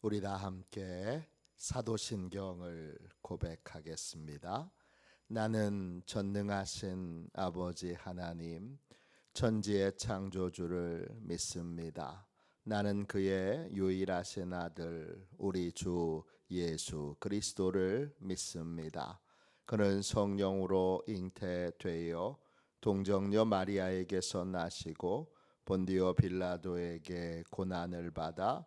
우리 다 함께 사도신경을 고백하겠습니다. 나는 전능하신 아버지 하나님, 천지의 창조주를 믿습니다. 나는 그의 유일하신 아들 우리 주 예수 그리스도를 믿습니다. 그는 성령으로 잉태되어 동정녀 마리아에게서 나시고 본디오 빌라도에게 고난을 받아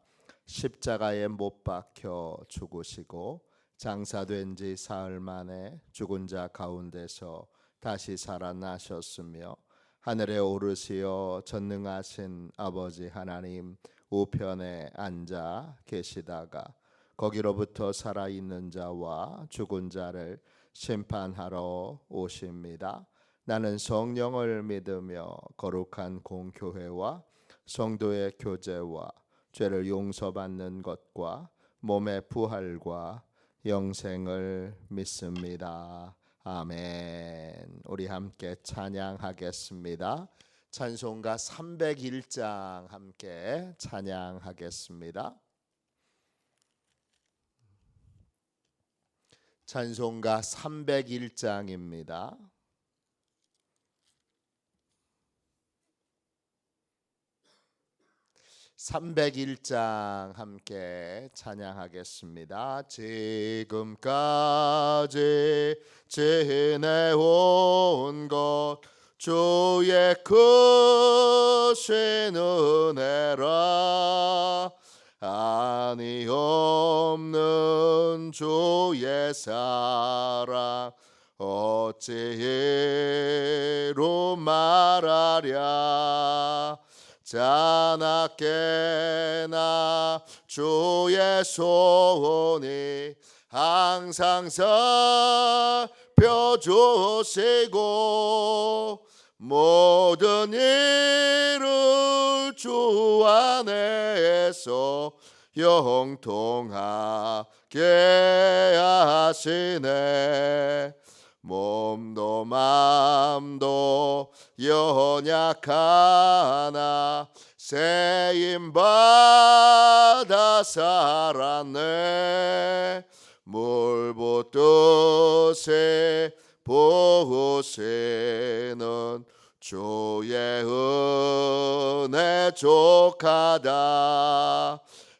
십자가에 못 박혀 죽으시고 장사된 지 사흘 만에 죽은 자 가운데서 다시 살아나셨으며 하늘에 오르시어 전능하신 아버지 하나님 우편에 앉아 계시다가 거기로부터 살아있는 자와 죽은 자를 심판하러 오십니다. 나는 성령을 믿으며 거룩한 공교회와 성도의 교제와 죄를 용서받는 것과 몸의 부활과 영생을 믿습니다. 아멘. 우리 함께 찬양하겠습니다. 찬송가 301장 함께 찬양하겠습니다. 찬송가 301장입니다. 301장 함께 찬양하겠습니다. 지금까지 지내온 것 주의 크신 은혜라 아니 없는 주의 사랑 어찌로 말하랴 자나깨나 주의 손이 항상 살펴주시고 모든 일을 주 안에서 형통하게 하시네. 몸도 맘도 연약하나 세임받아 살았네. 물 붓듯이 부으시는 주의 은혜 족하다.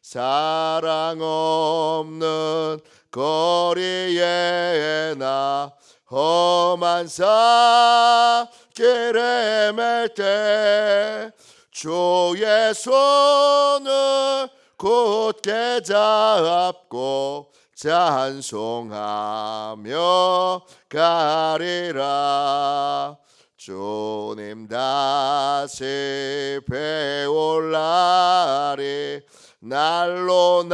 사랑 없는 거리에 나 험한 산길에 맬 때 주의 손을 굳게 잡고 찬송하며 가리라. 주님 다시 배울 날이 날로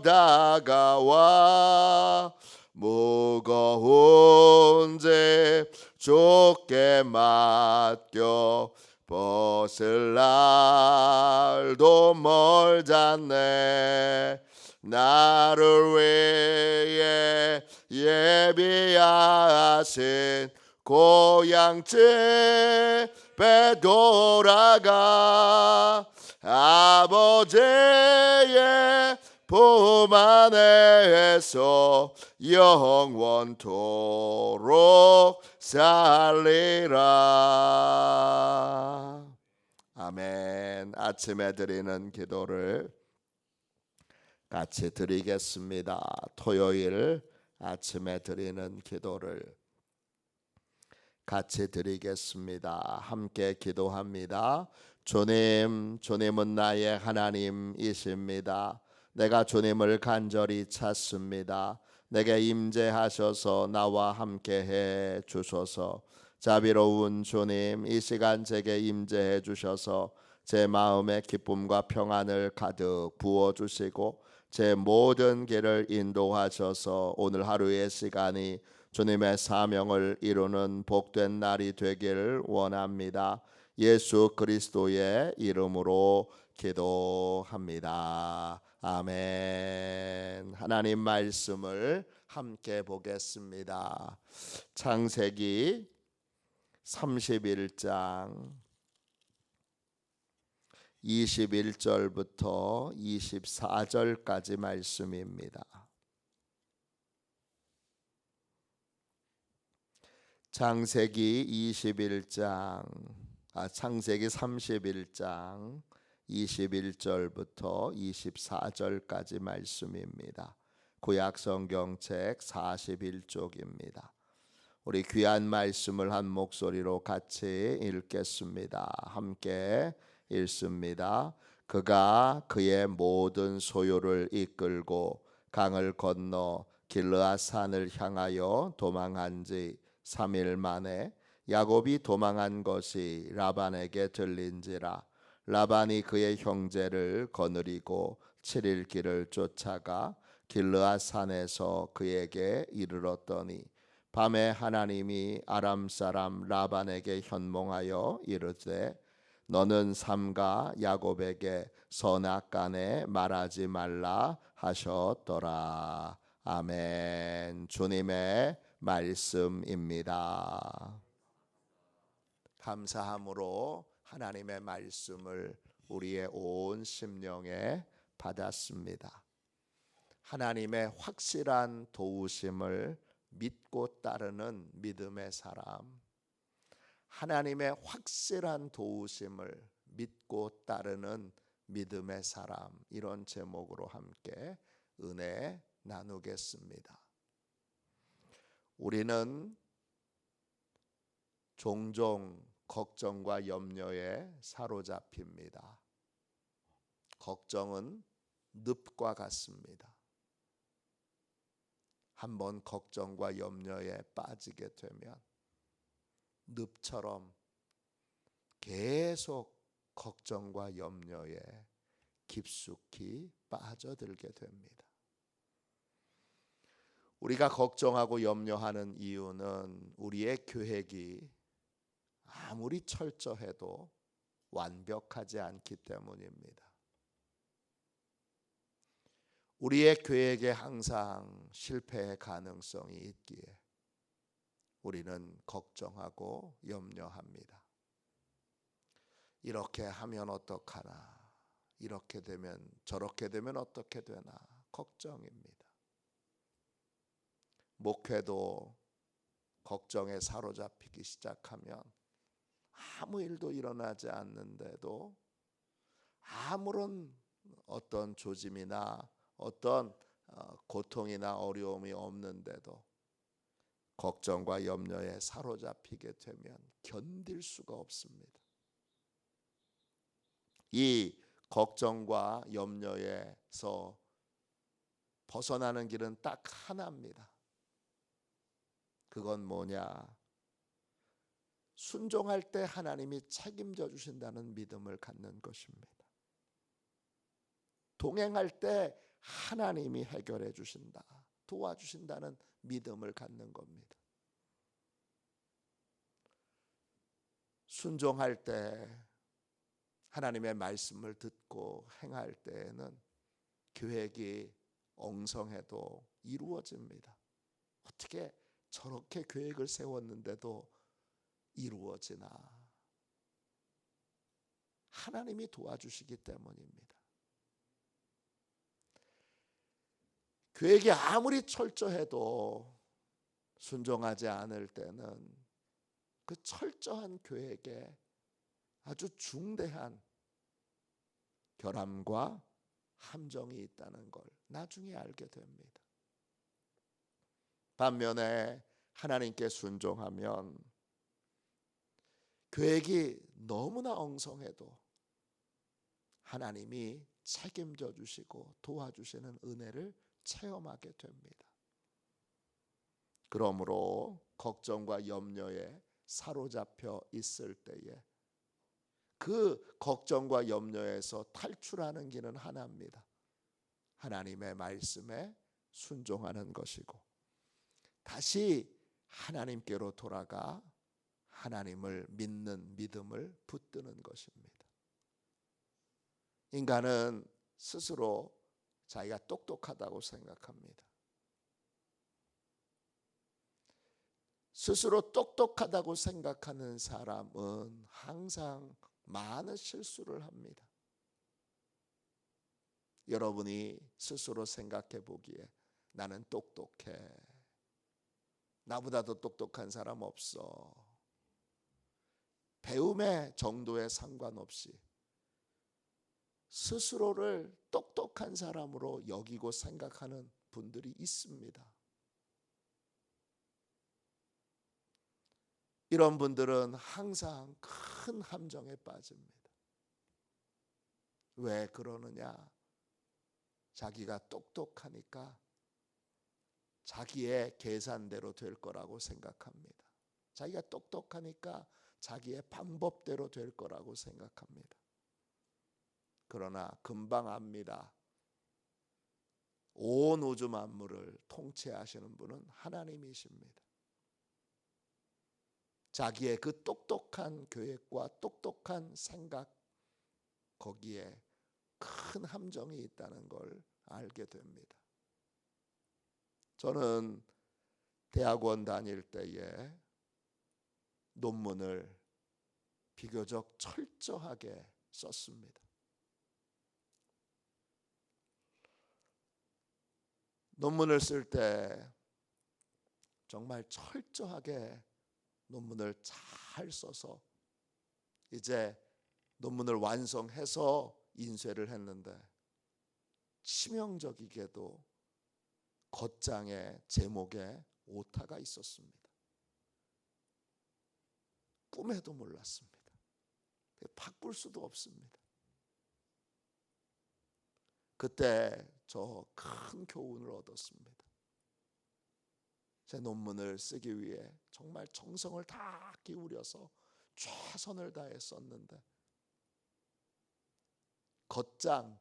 다가와 무거운 짐 좁게 맡겨 벗을 날도 멀잖네. 나를 위해 예비하신 고향 집에 돌아가 아버지의 품 안에서 영원토록 살리라. 아멘. 아침에 드리는 기도를 같이 드리겠습니다. 토요일 아침에 드리는 기도를 같이 드리겠습니다. 함께 기도합니다. 주님은 나의 하나님이십니다. 내가 주님을 간절히 찾습니다. 내게 임재하셔서 나와 함께해 주소서. 자비로운 주님, 이 시간 제게 임재해 주셔서 제 마음에 기쁨과 평안을 가득 부어주시고 제 모든 길을 인도하셔서 오늘 하루의 시간이 주님의 사명을 이루는 복된 날이 되기를 원합니다. 예수 그리스도의 이름으로 기도합니다. 아멘. 하나님 말씀을 함께 보겠습니다. 창세기 31장 21절부터 24절까지 말씀입니다. 창세기 31장 21절부터 24절까지 말씀입니다. 구약 성경책 41쪽입니다. 우리 귀한 말씀을 한 목소리로 같이 읽겠습니다. 함께 읽습니다. 그가 그의 모든 소유를 이끌고 강을 건너 길르앗 산을 향하여 도망한 지 3일 만에 야곱이 도망한 것이 라반에게 들린지라. 라반이 그의 형제를 거느리고 7일 길을 쫓아가 길르앗 산에서 그에게 이르렀더니 밤에 하나님이 아람 사람 라반에게 현몽하여 이르되 너는 삼가 야곱에게 선악간에 말하지 말라 하셨더라. 아멘. 주님의 말씀입니다. 감사함으로 하나님의 말씀을 우리의 온 심령에 받았습니다. 하나님의 확실한 도우심을 믿고 따르는 믿음의 사람, 하나님의 확실한 도우심을 믿고 따르는 믿음의 사람, 이런 제목으로 함께 은혜 나누겠습니다. 우리는 종종 걱정과 염려에 사로잡힙니다. 걱정은 늪과 같습니다. 한번 걱정과 염려에 빠지게 되면 늪처럼 계속 걱정과 염려에 깊숙이 빠져들게 됩니다. 우리가 걱정하고 염려하는 이유는 우리의 계획이 아무리 철저해도 완벽하지 않기 때문입니다. 우리의 계획에 항상 실패의 가능성이 있기에 우리는 걱정하고 염려합니다. 이렇게 하면 어떡하나, 이렇게 되면 저렇게 되면 어떻게 되나 걱정입니다. 목회도 걱정에 사로잡히기 시작하면 아무 일도 일어나지 않는데도 아무런 어떤 조짐이나 어떤 고통이나 어려움이 없는데도 걱정과 염려에 사로잡히게 되면 견딜 수가 없습니다. 이 걱정과 염려에서 벗어나는 길은 딱 하나입니다. 그건 뭐냐? 순종할 때 하나님이 책임져 주신다는 믿음을 갖는 것입니다. 동행할 때 하나님이 해결해 주신다, 도와주신다는 믿음을 갖는 겁니다. 순종할 때 하나님의 말씀을 듣고 행할 때에는 계획이 엉성해도 이루어집니다. 어떻게 저렇게 계획을 세웠는데도 이루어지나? 하나님이 도와주시기 때문입니다. 계획이 아무리 철저해도 순종하지 않을 때는 그 철저한 계획에 아주 중대한 결함과 함정이 있다는 걸 나중에 알게 됩니다. 반면에 하나님께 순종하면 계획이 너무나 엉성해도 하나님이 책임져 주시고 도와주시는 은혜를 체험하게 됩니다. 그러므로 걱정과 염려에 사로잡혀 있을 때에 그 걱정과 염려에서 탈출하는 길은 하나입니다. 하나님의 말씀에 순종하는 것이고 다시 하나님께로 돌아가 하나님을 믿는 믿음을 붙드는 것입니다. 인간은 스스로 자기가 똑똑하다고 생각합니다. 스스로 똑똑하다고 생각하는 사람은 항상 많은 실수를 합니다. 여러분이 스스로 생각해 보기에 나는 똑똑해, 나보다 더 똑똑한 사람 없어, 배움의 정도에 상관없이 스스로를 똑똑한 사람으로 여기고 생각하는 분들이 있습니다. 이런 분들은 항상 큰 함정에 빠집니다. 왜 그러느냐? 자기가 똑똑하니까 자기의 계산대로 될 거라고 생각합니다. 자기가 똑똑하니까 자기의 방법대로 될 거라고 생각합니다. 그러나 금방 압니다. 온 우주 만물을 통치하시는 분은 하나님이십니다. 자기의 그 똑똑한 계획과 똑똑한 생각, 거기에 큰 함정이 있다는 걸 알게 됩니다. 저는 대학원 다닐 때에 논문을 비교적 철저하게 썼습니다. 논문을 쓸 때 정말 철저하게 논문을 잘 써서 이제 논문을 완성해서 인쇄를 했는데 치명적이게도 겉장에 제목에 오타가 있었습니다. 꿈에도 몰랐습니다. 바꿀 수도 없습니다. 그때 저 큰 교훈을 얻었습니다. 제 논문을 쓰기 위해 정말 정성을 다 기울여서 최선을 다해 썼는데 겉장,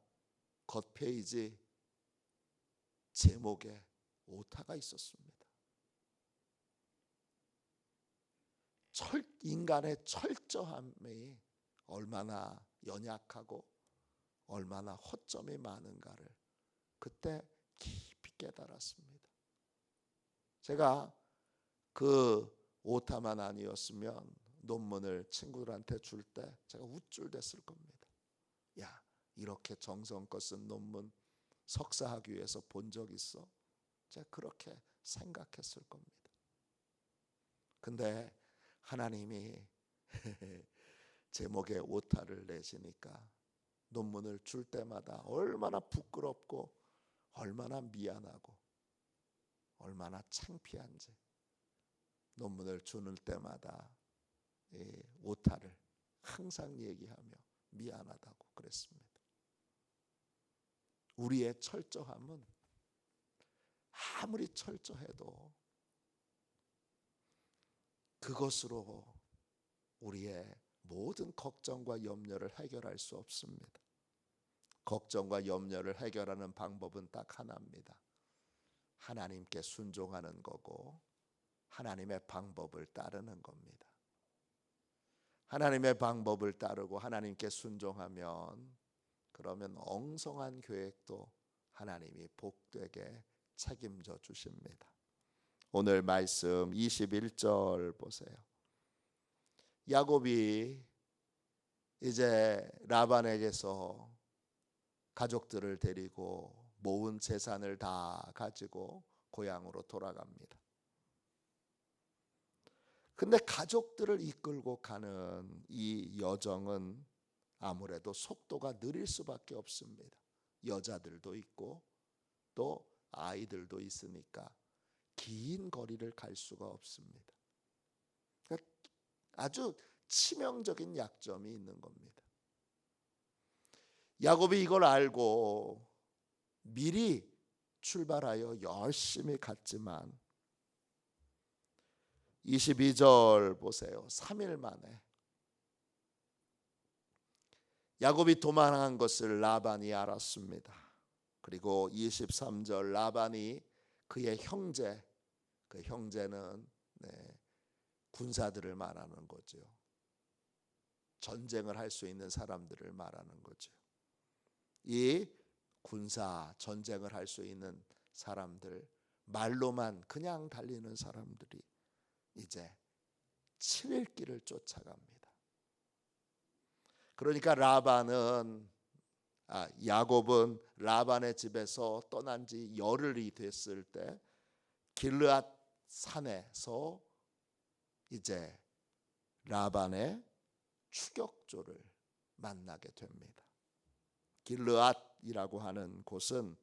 겉페이지 제목에 오타가 있었습니다. 인간의 철저함이 얼마나 연약하고 얼마나 허점이 많은가를 그때 깊이 깨달았습니다. 제가 그 오타만 아니었으면 논문을 친구들한테 줄 때 제가 우쭐댔을 겁니다. 야, 이렇게 정성껏 쓴 논문 석사학위에서 본 적 있어? 제가 그렇게 생각했을 겁니다. 근데 하나님이 제목에 오타를 내시니까 논문을 줄 때마다 얼마나 부끄럽고 얼마나 미안하고 얼마나 창피한지 논문을 주는 때마다 오타를 항상 얘기하며 미안하다고 그랬습니다. 우리의 철저함은 아무리 철저해도 그것으로 우리의 모든 걱정과 염려를 해결할 수 없습니다. 걱정과 염려를 해결하는 방법은 딱 하나입니다. 하나님께 순종하는 거고 하나님의 방법을 따르는 겁니다. 하나님의 방법을 따르고 하나님께 순종하면 그러면 엉성한 계획도 하나님이 복되게 책임져 주십니다. 오늘 말씀 21절 보세요. 야곱이 이제 라반에게서 가족들을 데리고 모은 재산을 다 가지고 고향으로 돌아갑니다. 근데 가족들을 이끌고 가는 이 여정은 아무래도 속도가 느릴 수밖에 없습니다. 여자들도 있고 또 아이들도 있으니까 긴 거리를 갈 수가 없습니다. 그러니까 아주 치명적인 약점이 있는 겁니다. 야곱이 이걸 알고 미리 출발하여 열심히 갔지만 22절 보세요. 3일 만에 야곱이 도망한 것을 라반이 알았습니다. 그리고 23절 라반이 그의 형제, 그 형제는 군사들을 말하는 거죠. 전쟁을 할 수 있는 사람들을 말하는 거죠. 이 군사 전쟁을 할 수 있는 사람들, 말로만 그냥 달리는 사람들이 이제 7일 길을 쫓아갑니다. 그러니까 라반은 야곱은 라반의 집에서 떠난 지 열흘이 됐을 때 길르앗 산에서 이제 라반의 추격조를 만나게 됩니다. 길르앗이라고 하는 곳은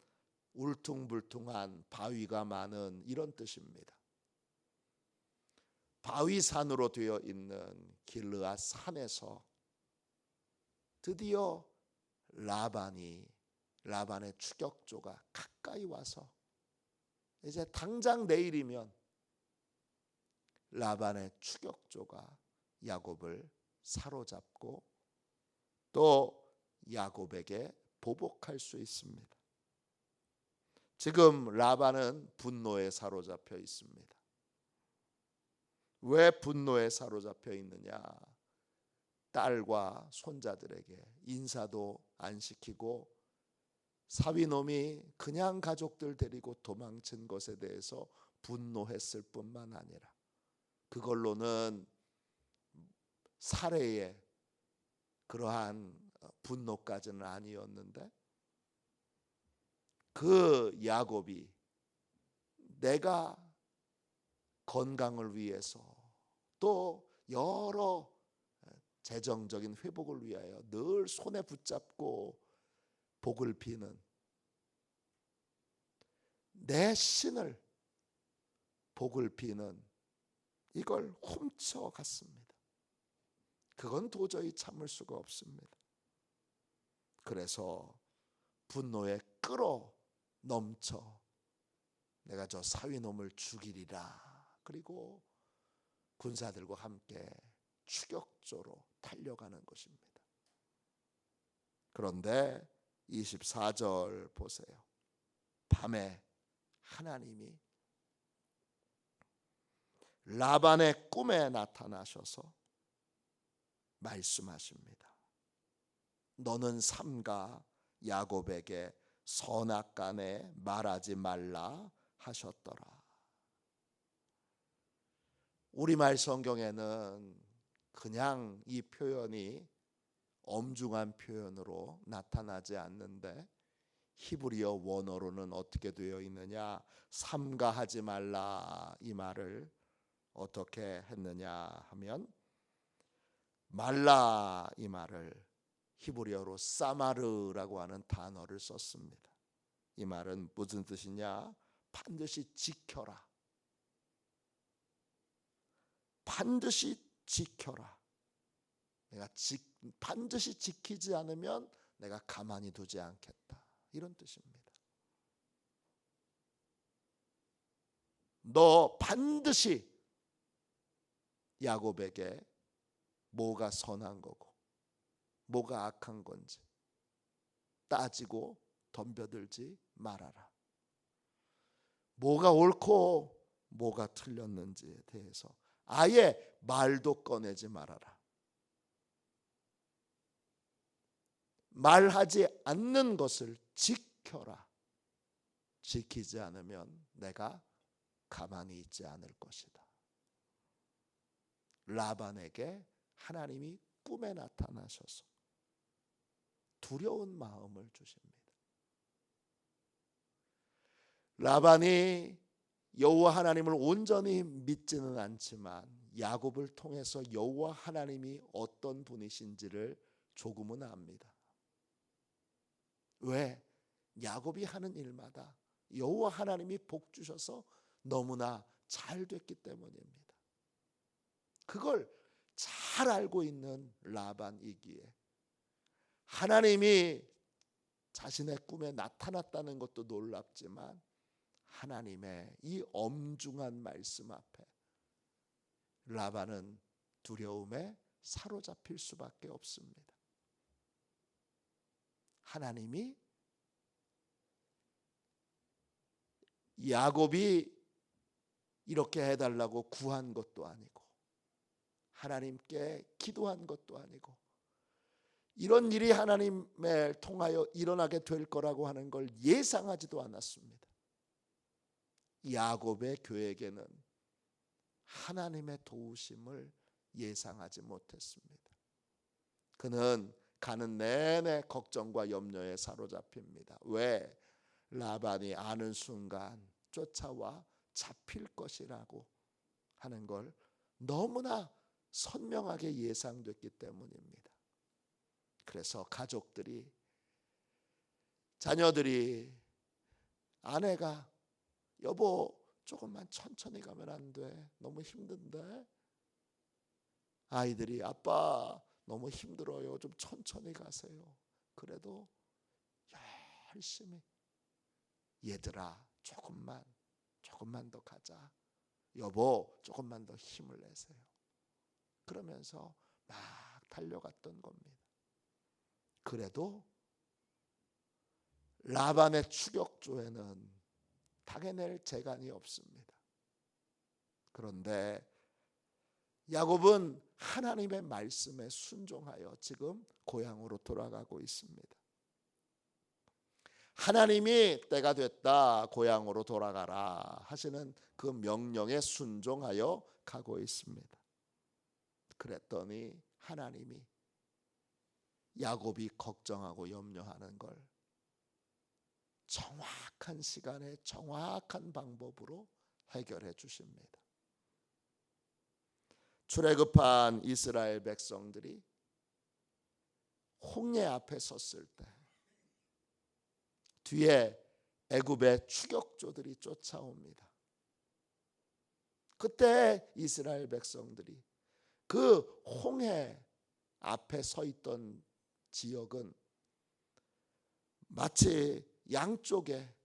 울퉁불퉁한 바위가 많은 이런 뜻입니다. 바위산으로 되어 있는 길르앗 산에서 드디어 라반의 추격조가 가까이 와서 이제 당장 내일이면 라반의 추격조가 야곱을 사로잡고 또 야곱에게 보복할 수 있습니다. 지금 라반은 분노에 사로잡혀 있습니다. 왜 분노에 사로잡혀 있느냐? 딸과 손자들에게 인사도 안 시키고 사위놈이 그냥 가족들 데리고 도망친 것에 대해서 분노했을 뿐만 아니라 그걸로는 살해의 그러한 분노까지는 아니었는데 그 야곱이 내가 건강을 위해서 또 여러 재정적인 회복을 위하여 늘 손에 붙잡고 복을 비는 내 신을 복을 비는 이걸 훔쳐갔습니다. 그건 도저히 참을 수가 없습니다. 그래서 분노에 끌어 넘쳐 내가 저 사위놈을 죽이리라. 그리고 군사들과 함께 추격조로 달려가는 것입니다. 그런데 24절 보세요. 밤에 하나님이 라반의 꿈에 나타나셔서 말씀하십니다. 너는 삼가 야곱에게 선악간에 말하지 말라 하셨더라. 우리말 성경에는 그냥 이 표현이 엄중한 표현으로 나타나지 않는데 히브리어 원어로는 어떻게 되어 있느냐? 삼가하지 말라 이 말을 어떻게 했느냐 하면 말라 이 말을 히브리어로 사마르라고 하는 단어를 썼습니다. 이 말은 무슨 뜻이냐? 반드시 지켜라. 반드시 지켜라. 내가 반드시 지키지 않으면 내가 가만히 두지 않겠다. 이런 뜻입니다. 너 반드시 야곱에게 뭐가 선한 거고 뭐가 악한 건지 따지고 덤벼들지 말아라. 뭐가 옳고 뭐가 틀렸는지에 대해서 아예 말도 꺼내지 말아라. 말하지 않는 것을 지켜라. 지키지 않으면 내가 가만히 있지 않을 것이다. 라반에게 하나님이 꿈에 나타나셔서 두려운 마음을 주십니다. 라반이 여호와 하나님을 온전히 믿지는 않지만 야곱을 통해서 여호와 하나님이 어떤 분이신지를 조금은 압니다. 왜? 야곱이 하는 일마다 여호와 하나님이 복 주셔서 너무나 잘 됐기 때문입니다. 그걸 잘 알고 있는 라반이기에 하나님이 자신의 꿈에 나타났다는 것도 놀랍지만 하나님의 이 엄중한 말씀 앞에 라반은 두려움에 사로잡힐 수밖에 없습니다. 하나님이 야곱이 이렇게 해달라고 구한 것도 아니고 하나님께 기도한 것도 아니고 이런 일이 하나님을 통하여 일어나게 될 거라고 하는 걸 예상하지도 않았습니다. 야곱의 계획에는 하나님의 도우심을 예상하지 못했습니다. 그는 가는 내내 걱정과 염려에 사로잡힙니다. 왜? 라반이 아는 순간 쫓아와 잡힐 것이라고 하는 걸 너무나 선명하게 예상됐기 때문입니다. 그래서 가족들이, 자녀들이, 아내가 여보 조금만 천천히 가면 안 돼? 너무 힘든데? 아이들이 아빠 너무 힘들어요. 좀 천천히 가세요. 그래도 열심히 얘들아 조금만 더 가자. 여보 조금만 더 힘을 내세요. 그러면서 막 달려갔던 겁니다. 그래도 라반의 추격조에는 당해낼 재간이 없습니다. 그런데 야곱은 하나님의 말씀에 순종하여 지금 고향으로 돌아가고 있습니다. 하나님이 때가 됐다 고향으로 돌아가라 하시는 그 명령에 순종하여 가고 있습니다. 그랬더니 하나님이 야곱이 걱정하고 염려하는 걸 정확한 시간에 정확한 방법으로 해결해 주십니다. 출애굽한 이스라엘 백성들이 홍해 앞에 섰을 때 뒤에 애굽의 추격조들이 쫓아옵니다. 그때 이스라엘 백성들이 그 홍해 앞에 서 있던 지역은 마치 양쪽에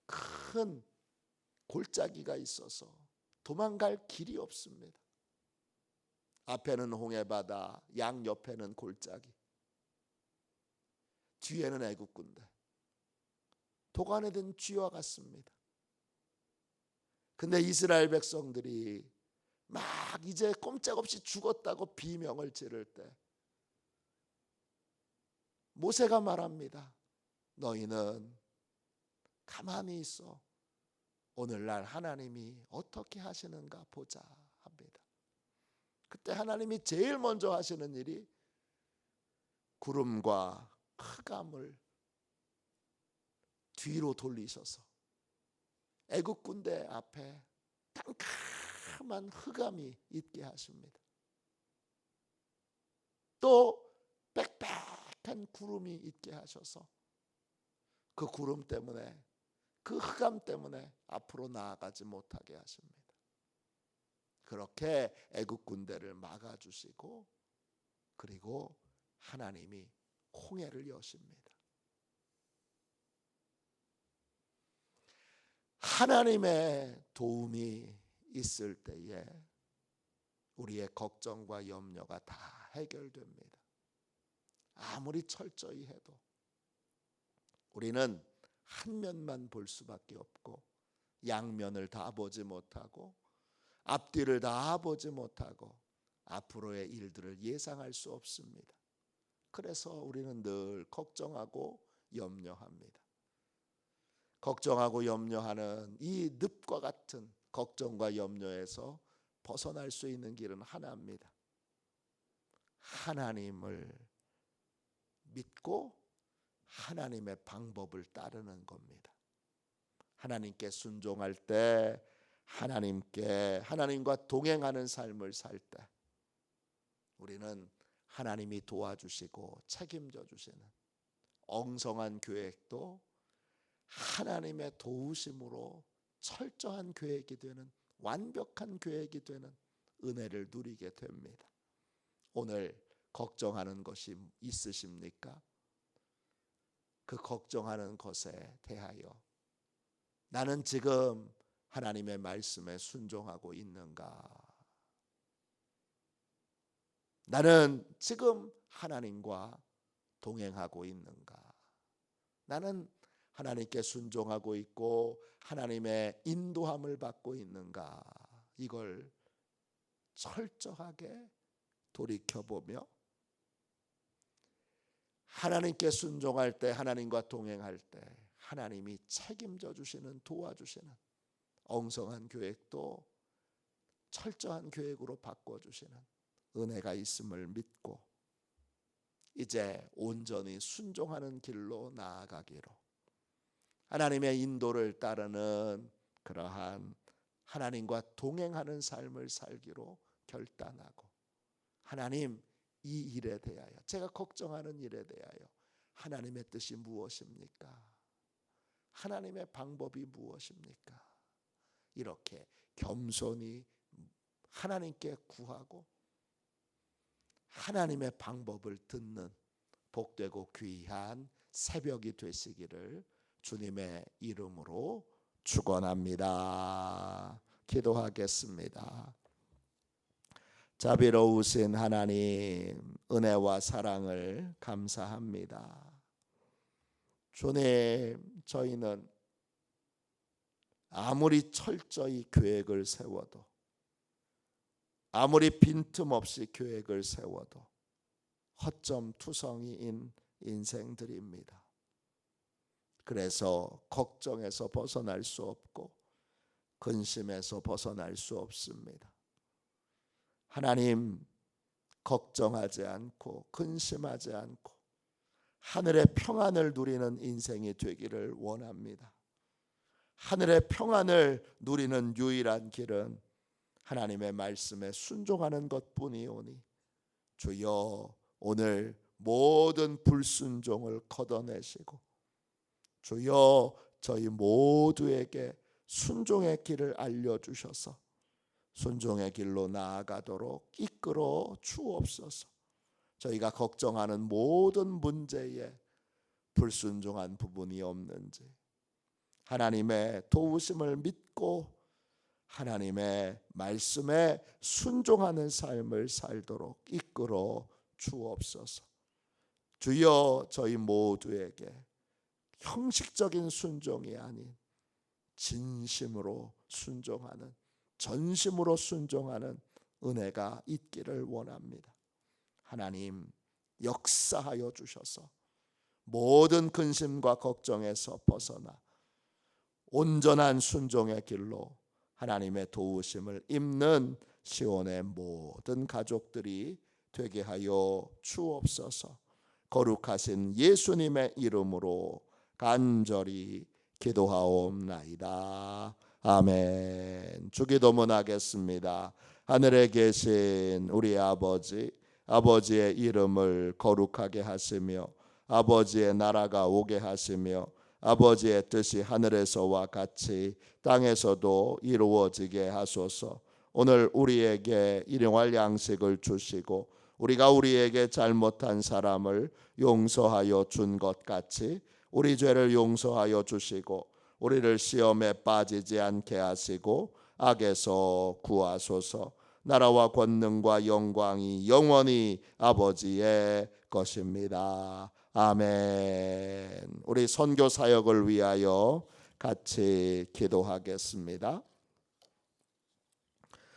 큰 골짜기가 있어서 도망갈 길이 없습니다. 앞에는 홍해바다, 양 옆에는 골짜기, 뒤에는 애굽 군대. 도관에 든 쥐와 같습니다. 근데 이스라엘 백성들이 막 이제 꼼짝없이 죽었다고 비명을 지를 때 모세가 말합니다. 너희는 가만히 있어. 오늘날 하나님이 어떻게 하시는가 보자 합니다. 그때 하나님이 제일 먼저 하시는 일이 구름과 흑암을 뒤로 돌리셔서 애굽 군대 앞에 깜깜한 흑암이 있게 하십니다. 또 빽빽한 구름이 있게 하셔서 그 구름 때문에, 그 흑암 때문에 앞으로 나아가지 못하게 하십니다. 그렇게 애굽 군대를 막아주시고, 그리고 하나님이 홍해를 여십니다. 하나님의 도움이 있을 때에 우리의 걱정과 염려가 다 해결됩니다. 아무리 철저히 해도 우리는 한 면만 볼 수밖에 없고, 양면을 다 보지 못하고, 앞뒤를 다 보지 못하고, 앞으로의 일들을 예상할 수 없습니다. 그래서 우리는 늘 걱정하고 염려합니다. 걱정하고 염려하는 이 늪과 같은 걱정과 염려에서 벗어날 수 있는 길은 하나입니다. 하나님을 믿고 하나님의 방법을 따르는 겁니다. 하나님께 순종할 때, 하나님과 동행하는 삶을 살 때 우리는 하나님이 도와주시고 책임져 주시는 엉성한 계획도 하나님의 도우심으로 철저한 계획이 되는, 완벽한 계획이 되는 은혜를 누리게 됩니다. 오늘 걱정하는 것이 있으십니까? 그 걱정하는 것에 대하여 나는 지금 하나님의 말씀에 순종하고 있는가? 나는 지금 하나님과 동행하고 있는가? 나는 하나님께 순종하고 있고 하나님의 인도함을 받고 있는가? 이걸 철저하게 돌이켜보며 하나님께 순종할 때, 하나님과 동행할 때 하나님이 책임져 주시는, 도와주시는 엉성한 계획도 철저한 계획으로 바꿔주시는 은혜가 있음을 믿고 이제 온전히 순종하는 길로 나아가기로, 하나님의 인도를 따르는 그러한 하나님과 동행하는 삶을 살기로 결단하고, 하나님, 이 일에 대하여, 제가 걱정하는 일에 대하여 하나님의 뜻이 무엇입니까? 하나님의 방법이 무엇입니까? 이렇게 겸손히 하나님께 구하고 하나님의 방법을 듣는 복되고 귀한 새벽이 되시기를 주님의 이름으로 축원합니다. 기도하겠습니다. 자비로우신 하나님, 은혜와 사랑을 감사합니다. 주님, 저희는 아무리 철저히 계획을 세워도, 아무리 빈틈없이 계획을 세워도 허점투성이인 인생들입니다. 그래서 걱정에서 벗어날 수 없고 근심에서 벗어날 수 없습니다. 하나님, 걱정하지 않고 근심하지 않고 하늘의 평안을 누리는 인생이 되기를 원합니다. 하늘의 평안을 누리는 유일한 길은 하나님의 말씀에 순종하는 것뿐이오니, 주여 오늘 모든 불순종을 걷어내시고 주여 저희 모두에게 순종의 길을 알려주셔서 순종의 길로 나아가도록 이끌어 주옵소서. 저희가 걱정하는 모든 문제에 불순종한 부분이 없는지 하나님의 도우심을 믿고 하나님의 말씀에 순종하는 삶을 살도록 이끌어 주옵소서. 주여 저희 모두에게 형식적인 순종이 아닌 진심으로 순종하는, 전심으로 순종하는 은혜가 있기를 원합니다. 하나님, 역사하여 주셔서 모든 근심과 걱정에서 벗어나 온전한 순종의 길로 하나님의 도우심을 입는 시온의 모든 가족들이 되게 하여 주옵소서. 거룩하신 예수님의 이름으로 간절히 기도하옵나이다. 아멘. 주기도문하겠습니다. 하늘에 계신 우리 아버지, 아버지의 이름을 거룩하게 하시며 아버지의 나라가 오게 하시며 아버지의 뜻이 하늘에서와 같이 땅에서도 이루어지게 하소서. 오늘 우리에게 일용할 양식을 주시고 우리가 우리에게 잘못한 사람을 용서하여 준 것 같이 우리 죄를 용서하여 주시고 우리를 시험에 빠지지 않게 하시고 악에서 구하소서. 나라와 권능과 영광이 영원히 아버지의 것입니다. 아멘. 우리 선교 사역을 위하여 같이 기도하겠습니다.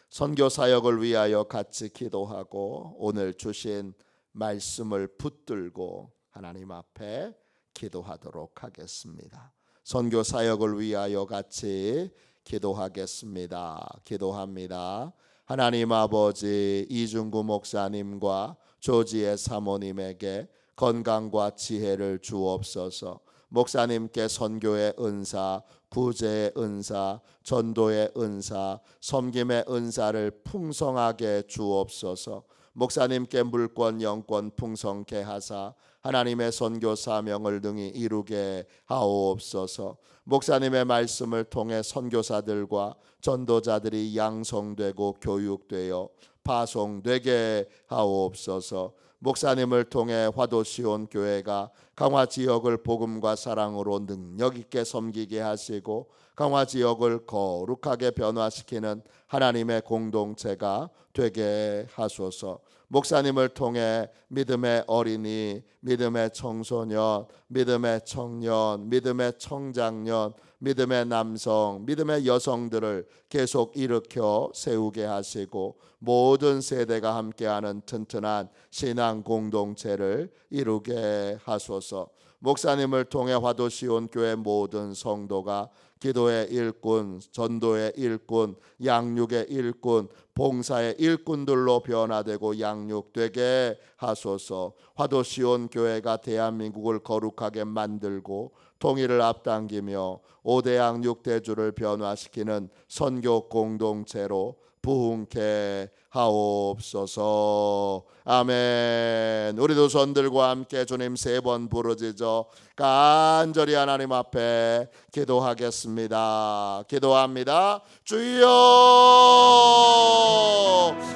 선교 사역을 위하여 같이 기도하고 오늘 주신 말씀을 붙들고 하나님 앞에 기도하도록 하겠습니다. 선교 사역을 위하여 같이 기도하겠습니다. 기도합니다. 하나님 아버지, 이중구 목사님과 조지의 사모님에게 건강과 지혜를 주옵소서. 목사님께 선교의 은사, 구제의 은사, 전도의 은사, 섬김의 은사를 풍성하게 주옵소서. 목사님께 물권 영권 풍성케 하사 하나님의 선교 사명을 능히 이루게 하옵소서. 목사님의 말씀을 통해 선교사들과 전도자들이 양성되고 교육되어 파송되게 하옵소서. 목사님을 통해 화도시온 교회가 강화 지역을 복음과 사랑으로 능력 있게 섬기게 하시고 강화 지역을 거룩하게 변화시키는 하나님의 공동체가 되게 하소서. 목사님을 통해 믿음의 어린이, 믿음의 청소년, 믿음의 청년, 믿음의 청장년, 믿음의 남성, 믿음의 여성들을 계속 일으켜 세우게 하시고 모든 세대가 함께하는 튼튼한 신앙 공동체를 이루게 하소서. 목사님을 통해 화도시온 교회 모든 성도가 기도의 일꾼, 전도의 일꾼, 양육의 일꾼, 봉사의 일꾼들로 변화되고 양육되게 하소서. 화도시온 교회가 대한민국을 거룩하게 만들고 통일을 앞당기며 5대 양육대주를 변화시키는 선교 공동체로 부흥케 하옵소서. 아멘. 우리도 손들고 함께 주님 3번 부르짖어 간절히 하나님 앞에 기도하겠습니다. 기도합니다. 주여,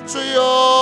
주여.